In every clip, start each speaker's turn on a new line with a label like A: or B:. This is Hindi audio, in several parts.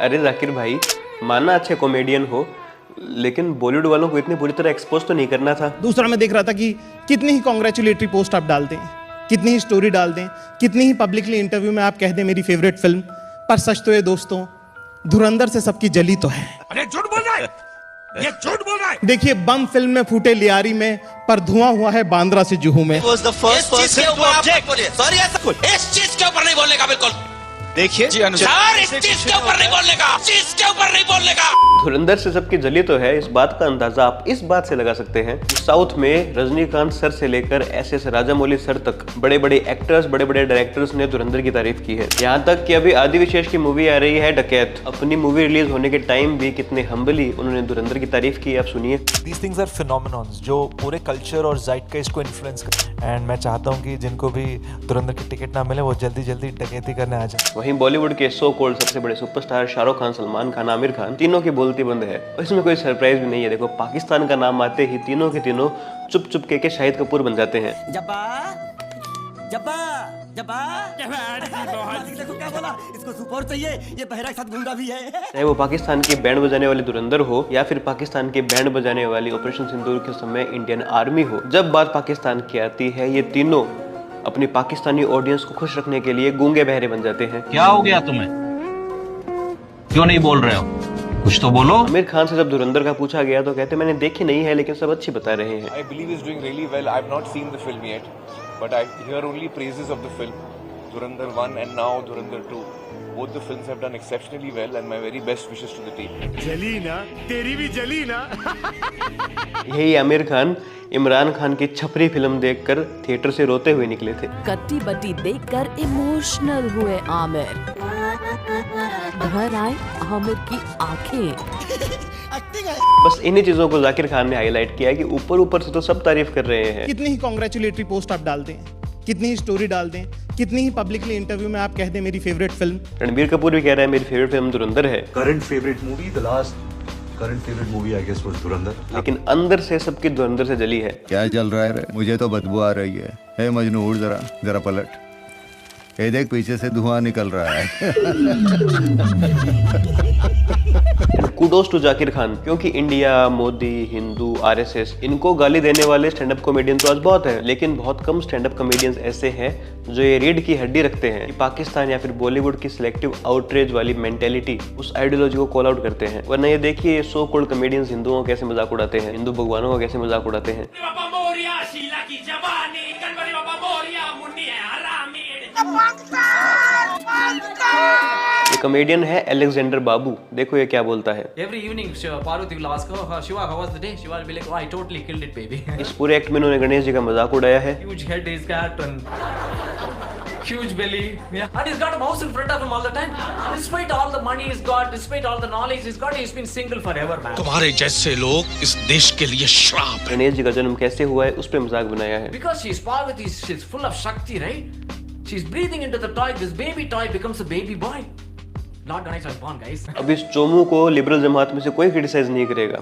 A: अरे जाकिर भाई, माना अच्छे कॉमेडियन हो, लेकिन बॉलीवुड वालों को इतनी बुरी तरह एक्सपोज तो नहीं करना था।
B: दूसरा मैं देख रहा था कि कितनी ही कॉन्ग्रेचुलेटरी पोस्ट आप डाल दें, कितनी ही स्टोरी डाल दें, कितनी ही पब्लिकली इंटरव्यू में आप कह दें मेरी फेवरेट फिल्म, पर सच तो ये दोस्तों, धुरंधर से सबकी जली तो है।
C: अरे झूठ बोल रहा है, ये झूठ बोल रहा है।
B: देखिए, बम फिल्म में फूटे लियारी में, पर धुआं हुआ है बांद्रा से जुहू में।
D: इस चीज के ऊपर नहीं बोलने का, बिल्कुल। देखिए सर, इस चीज के ऊपर नहीं बोलने का, चीज के ऊपर नहीं बोलने का।
A: धुरंधर से सबकी जली तो है, इस बात का अंदाजा आप इस बात से लगा सकते हैं। साउथ में रजनीकांत सर से लेकर एस राजामौली सर तक बड़े बड़े एक्टर्स, बड़े बड़े डायरेक्टर्स ने धुरंधर की तारीफ की है। यहाँ तक कि अभी आदि विशेष की मूवी आ रही है डकैत, अपनी मूवी रिलीज होने के टाइम भी कितने हम्बली उन्होंने धुरंधर की तारीफ की, आप सुनिए।
E: These things are phenomenons जो पूरे कल्चर और zeitgeist को इन्फ्लुएंस कर, एंड मैं चाहता हूँ कि जिनको भी धुरंधर की टिकट ना मिले वो जल्दी जल्दी डकैती करने आ जाए।
A: वहीं बॉलीवुड के सो कॉल्ड सबसे बड़े सुपरस्टार शाहरुख खान, सलमान खान, आमिर खान, तीनों की बोलती बंद है। इसमें कोई सरप्राइज भी नहीं है। देखो, पाकिस्तान का नाम आते ही तीनों के तीनों चुप चुप के शाहिद कपूर बन जाते हैं।
F: जब्बा जब्बा जब्बा देखो क्या बोला, इसको सुपर चाहिए, ये बहरा के साथ गुंडा भी है।
A: चाहे वो पाकिस्तान की बैंड बजाने वाली धुरंधर हो या फिर पाकिस्तान की बैंड बजाने वाली ऑपरेशन सिंदूर के समय इंडियन आर्मी हो, जब बात पाकिस्तान की आती है, ये तीनों अपनी पाकिस्तानी ऑडियंस को खुश रखने के लिए गूंगे बहरे बन जाते हैं।
G: क्या हो गया तुम्हें, क्यों नहीं बोल रहे हो, कुछ तो बोलो।
A: आमिर खान से जब धुरंधर का पूछा गया तो कहते मैंने देखी नहीं है, लेकिन सब अच्छी बता रहे हैं।
H: I believe he's doing really well. I've not seen the film yet, but I hear only praises of the film. Dhurandhar 1 and now Dhurandhar 2. Both the films have done exceptionally well, and my very best wishes to the team.
C: जली ना, तेरी भी जली ना।
A: यही आमिर खान इमरान खान की छपरी फिल्म देखकर थिएटर से रोते हुए निकले थे।
I: कट्टी बट्टी देखकर इमोशनल हुए आमिर, घर आए आमिर की आंखें।
A: बस इन्हीं चीजों को जाकिर खान ने हाईलाइट किया कि ऊपर ऊपर से तो सब तारीफ कर रहे हैं।
B: कितनी ही कॉन्ग्रेचुलेटरी पोस्ट आप डाल दें, कितनी ही स्टोरी डाल दें, कितनी ही पब्लिकली इंटरव्यू में आप कह दें मेरी फेवरेट फिल्म।
A: रणबीर कपूर भी कह रहा है मेरी फेवरेट फिल्म धुरंधर है।
J: Current favorite movie, the last current favorite movie I guess was Dhurandhar.
A: लेकिन अंदर से सबकी धुरंधर से जली है।
K: क्या चल रहा है रे? मुझे तो बदबू आ रही है। हे मजनू, उठ जरा, जरा पलट। ये देख, पीछे से धुआं निकल रहा है।
A: कुडोस टू जाकिर खान, क्योंकि इंडिया, मोदी, हिंदू, आरएसएस, इनको गाली देने वाले स्टैंड अप कॉमेडियन तो आज बहुत है, लेकिन बहुत कम स्टैंड अप कॉमेडियंस ऐसे हैं जो ये रीढ़ की हड्डी रखते हैं कि पाकिस्तान या फिर बॉलीवुड की सिलेक्टिव आउटरीच वाली मेंटेलिटी, उस आइडियोलॉजी को कॉल आउट करते हैं। वरना ये देखिए, सो कॉल्ड कॉमेडियंस हिंदुओं का कैसे मजाक उड़ाते हैं, हिंदू भगवानों का कैसे मजाक उड़ाते हैं। ये कॉमेडियन है अलेक्जेंडर बाबू, देखो ये क्या बोलता है।
L: Every evening, Parvati will ask her, Shiva, how was the day? Shiva will be like, oh, I totally killed it, baby.
A: इस पूरे एक्ट में इन्होंने गणेश जी का मजाक उड़ाया है।
L: Huge head he's got and huge belly, yeah. And he's got a mouse in front of him all the time. Despite all the money he's got, despite all the knowledge he's got, he's been single forever, man.
C: तुम्हारे जैसे लोग इस देश के लिए श्राप है।
A: गणेश जी का जन्म कैसे हुआ है, उस पर मजाक बनाया है।
L: Because she's Parvati, she's full of Shakti, right? She's breathing into the toy. This baby toy becomes a baby boy. Lord Ganesh was born, guys.
A: अब इस चोमू को लिबरल जमात में से कोई क्रिटिसाइज नहीं करेगा,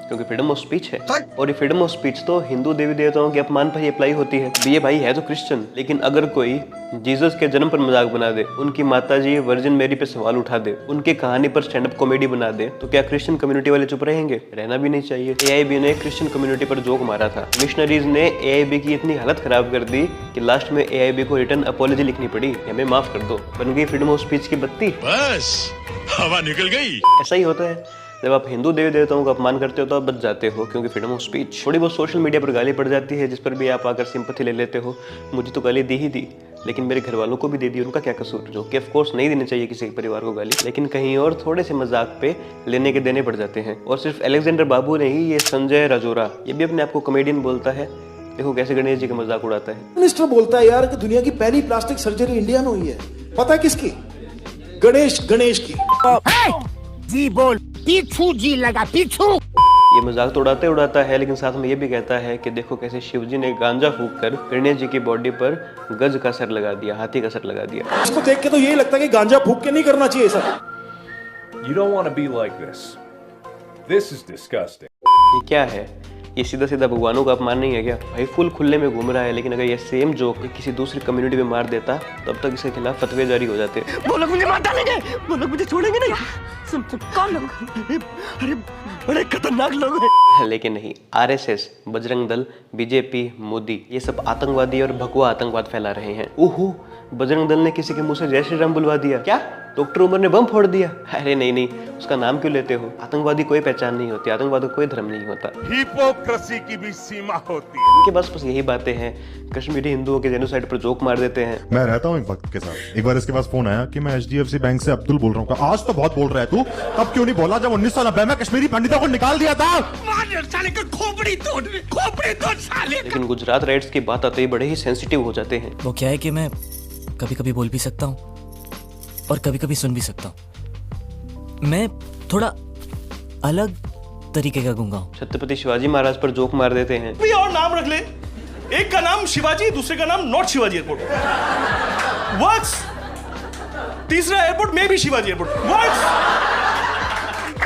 A: क्योंकि फ्रीडम ऑफ स्पीच है। और ये फ्रीडम ऑफ स्पीच तो हिंदू देवी देवताओं के अपमान पर ही अप्लाई होती है। ये भाई है तो क्रिश्चियन, लेकिन अगर कोई जीसस के जन्म पर मजाक बना दे, उनकी माताजी वर्जिन मेरी पे सवाल उठा दे, उनकी कहानी पर स्टैंड अप कॉमेडी बना दे, तो क्या क्रिश्चियन कम्युनिटी वाले चुप रहेंगे? रहना भी नहीं चाहिए। एआईबी ने क्रिश्चियन कम्युनिटी पर जोक मारा था। मिशनरीज ने एआईबी की इतनी हालत खराब कर दी कि लास्ट में एआईबी को रिटर्न अपॉलॉजी लिखनी पड़ी, हमें माफ कर दो। बन गई फ्रीडम ऑफ स्पीच की बत्ती,
C: बस हवा निकल गई।
A: ऐसा ही होता है, जब आप हिंदू देवी देवताओं का अपमान करते हो तो आप बच जाते हो, क्योंकि फ्रीडम ऑफ स्पीच। थोड़ी बहुत सोशल मीडिया पर गाली पड़ जाती है, जिस पर भी आप आकर सिंपैथी ले लेते हो। मुझे तो गाली दी ही दी, लेकिन मेरे घर वालों को भी दे दी, उनका क्या कसूर? जो कि ऑफ कोर्स नहीं देनी चाहिए किसी परिवार को गाली, लेकिन कहीं और थोड़े से मजाक पे लेने के देने पड़ जाते हैं। और सिर्फ अलेक्जेंडर बाबू ने ही, ये संजय राजौरा, ये भी अपने आप को कॉमेडियन बोलता है। देखो कैसे गणेश जी का मजाक उड़ाता है।
M: मिनिस्टर बोलता है यार कि दुनिया की पहली प्लास्टिक सर्जरी इंडिया में हुई है। पता है किसकी? गणेश की।
F: जी बोल, पीछू जी लगा पीछू।
A: ये मजाक तो उड़ाता है, लेकिन साथ में ये भी कहता है कि देखो कैसे शिवजी ने गांजा फूंक कर गणेश जी की बॉडी पर गज का सर लगा दिया, हाथी का सर लगा दिया।
M: इसको देख के तो यही लगता है कि गांजा फूंक के नहीं करना चाहिए sir.
H: You don't want to be like this. This is disgusting.
A: ये क्या है? ये सीधा सीधा भगवानों का अपमान नहीं है क्या भाई? फुल खुले में घूम रहा है, लेकिन अगर ये सेम जोक किसी दूसरी कम्युनिटी में मार देता तब तक इसके खिलाफ फतवे जारी हो जाते।
F: वो लोग मुझे मार डालेंगे, वो लोग मुझे छोड़ेंगे नहीं। कौन लोग? अरे बड़े खतरनाक लोग हैं।
A: लेकिन नहीं, आरएसएस, बजरंग दल, बीजेपी, मोदी, ये सब आतंकवादी और भगवा आतंकवाद फैला रहे हैं। ओहो, बजरंग दल ने किसी के मुंह से जय श्री राम बुलवा दिया क्या? डॉक्टर उमर ने बम फोड़ दिया? अरे नहीं नहीं, उसका नाम क्यों लेते हो? आतंकवादी कोई पहचान नहीं होती, आतंकवादी कोई धर्म नहीं होता।
C: हिपोक्रेसी की भी सीमा होती है।
A: उनके पास बस यही बातें हैं, कश्मीरी हिंदुओं के जेनोसाइड पर जोक मार देते हैं।
N: मैं रहता हूँ एक वक्त के साथ। एक बार इसके पास फोन आया कि मैं HDFC बैंक से अब्दुल बोल रहा हूँ। आज तो बहुत बोल रहा है तू, तब क्यों नहीं बोला जब 1990 में कश्मीरी पंडितों को निकाल दिया था?
C: साले का खोपड़ी तोड़ साले।
A: लेकिन गुजरात राइट्स की बात आते ही बड़े ही सेंसिटिव हो जाते हैं।
F: वो क्या है कि मैं कभी कभी बोल भी सकता हूँ और कभी कभी सुन भी सकता हूँ। मैं थोड़ा अलग तरीके का गूंगा हूँ।
A: छत्रपति शिवाजी महाराज पर जोक मार देते हैं।
O: भी और नाम रख ले, एक का नाम शिवाजी, दूसरे का नाम नॉट शिवाजी एयरपोर्ट वर्क्स, तीसरा एयरपोर्ट में भी शिवाजी एयरपोर्ट वर्क्स।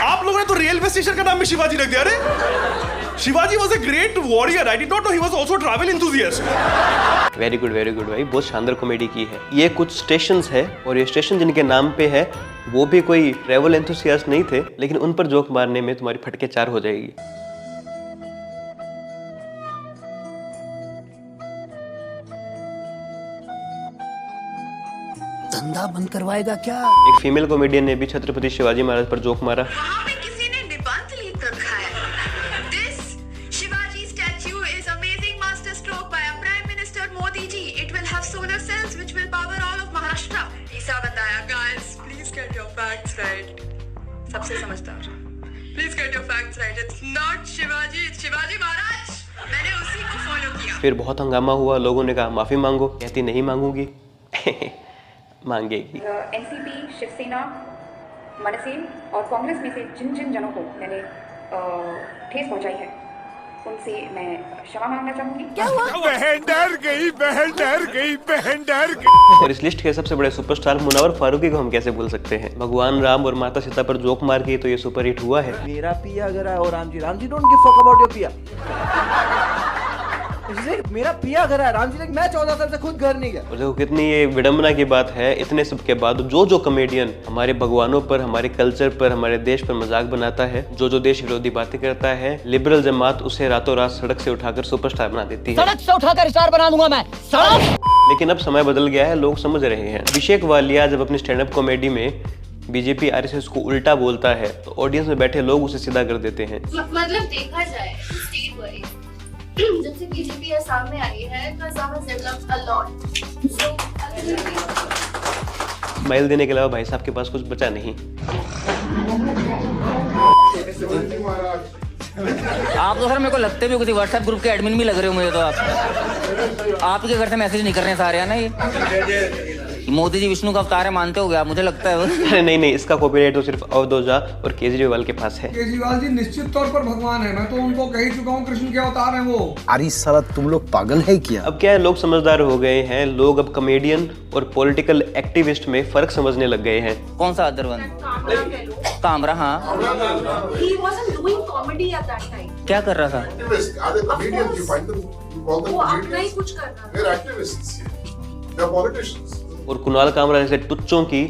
O: आप लोगों ने तो रेलवे स्टेशन का नाम भी शिवाजी रख दिया। अरे Shivaji was a great warrior. I did not know he was also a travel enthusiast.
A: Very good भाई, बहुत शानदार कॉमेडी की है। ये कुछ स्टेशंस है और ये स्टेशन जिनके नाम पे है वो भी कोई ट्रैवल एंथुसियास्ट नहीं थे, लेकिन उन पर जोक मारने में तुम्हारी फटके 4 हो जाएगी।
F: धंधा बंद करवाएगा क्या?
A: एक फीमेल कॉमेडियन ने भी छत्रपति शिवाजी महाराज पर जोक मारा।
P: सबसे समझदार। Please get your facts right. It's not Shivaji, it's Shivaji Maharaj. मैंने उसी को फॉलो किया।
A: फिर बहुत हंगामा हुआ, लोगों ने कहा माफी मांगो, कहती नहीं मांगूंगी। मांगेगी।
P: एनसीपी, शिवसेना, मनसे और कांग्रेस में से जिन जिन जनों को मैंने ठेस पहुंचाई है उनसे मैं क्षमा मांगना चाहूंगी।
I: क्या हुआ?
C: बहन डर गई।
A: और इस लिस्ट के सबसे बड़े सुपरस्टार मुनव्वर फारूकी को हम कैसे भूल सकते हैं? भगवान राम और माता सीता पर जोक मार के तो ये सुपर हिट हुआ है।
F: मेरा पिया अगर है और Ram ji don't give fuck about your piya. मेरा पिया घर है, राम जी ने मैं 14 साल से खुद घर नहीं गया।
A: और देखो कितनी ये विडंबना की बात है, इतने सब के बाद जो कॉमेडियन हमारे भगवानों पर, हमारे कल्चर पर, हमारे देश पर मजाक बनाता है, जो देश विरोधी बातें करता है, लिबरल जमात उसे रातों रात सड़क से उठाकर सुपरस्टार बना देती है।
F: सड़क से उठाकर स्टार बना दूंगा मैं।
A: लेकिन अब समय बदल गया है, लोग समझ रहे हैं। अभिषेक वालिया जब अपनी स्टैंड अप कॉमेडी में बीजेपी आरएसएस को उल्टा बोलता है तो ऑडियंस में बैठे लोग उसे सीधा कर देते हैं।
P: मतलब देखा जाए स्टेट वाइज जब से बीजेपी सामने आई है
A: स्माइल देने के अलावा भाई साहब के पास कुछ बचा नहीं।
F: आप तो सर मेरे को लगते भी किसी व्हाट्सएप ग्रुप के एडमिन भी लग रहे हो मुझे तो। आपके घर से मैसेज नहीं कर रहे सारे ना ये मोदी जी विष्णु का अवतार है मानते हो गया मुझे लगता है।
A: अरे नहीं, इसका कॉपीराइट तो सिर्फ अवधोजा और केजरीवाल के पास है।
Q: केजरीवाल जी निश्चित तौर पर भगवान है, मैं तो उनको कह ही चुका हूँ कृष्ण के अवतार हैं वो।
R: अरे साला तुम लोग पागल है क्या?
A: अब क्या है, लोग समझदार हो गए हैं, लोग अब कॉमेडियन और पॉलिटिकल एक्टिविस्ट में फर्क समझने लग गए हैं।
F: कौन सा अदर वन? कामरा। हाँ क्या कर रहा था?
A: और कुणाल कामरा जैसे टुच्चों की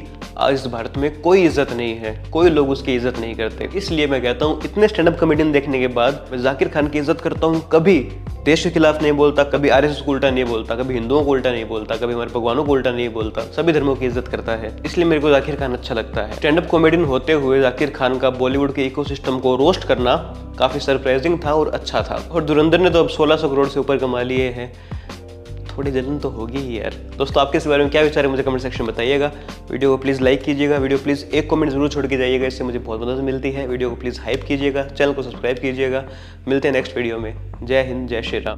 A: इस भारत में कोई इज्जत नहीं है, कोई लोग उसकी इज्जत नहीं करते। इसलिए मैं कहता हूँ इतने स्टैंड अप कॉमेडियन देखने के बाद मैं जाकिर खान की इज्जत करता हूँ। कभी देश के खिलाफ नहीं बोलता, कभी आरएसएस को उल्टा नहीं बोलता, कभी हिंदुओं को उल्टा नहीं बोलता, कभी हमारे भगवानों को उल्टा नहीं बोलता, सभी धर्मों की इज्जत करता है। इसलिए मेरे को जाकिर खान अच्छा लगता है। स्टैंड अप कॉमेडियन होते हुए जाकिर खान का बॉलीवुड के इकोसिस्टम को रोस्ट करना काफी सरप्राइजिंग था और अच्छा था। और धुरंधर ने तो अब 1600 करोड़ से ऊपर कमा लिए हैं, थोड़ी जलन तो होगी ही यार। दोस्तों आपके इस बारे में क्या विचार है मुझे कमेंट सेक्शन में बताइएगा। वीडियो को प्लीज़ लाइक कीजिएगा, वीडियो प्लीज़ एक कमेंट जरूर छोड़ के जाइएगा, इससे मुझे बहुत मदद मिलती है। वीडियो को प्लीज़ हाइप कीजिएगा, चैनल को सब्सक्राइब कीजिएगा। मिलते हैं नेक्स्ट वीडियो में। जय हिंद, जय श्री राम।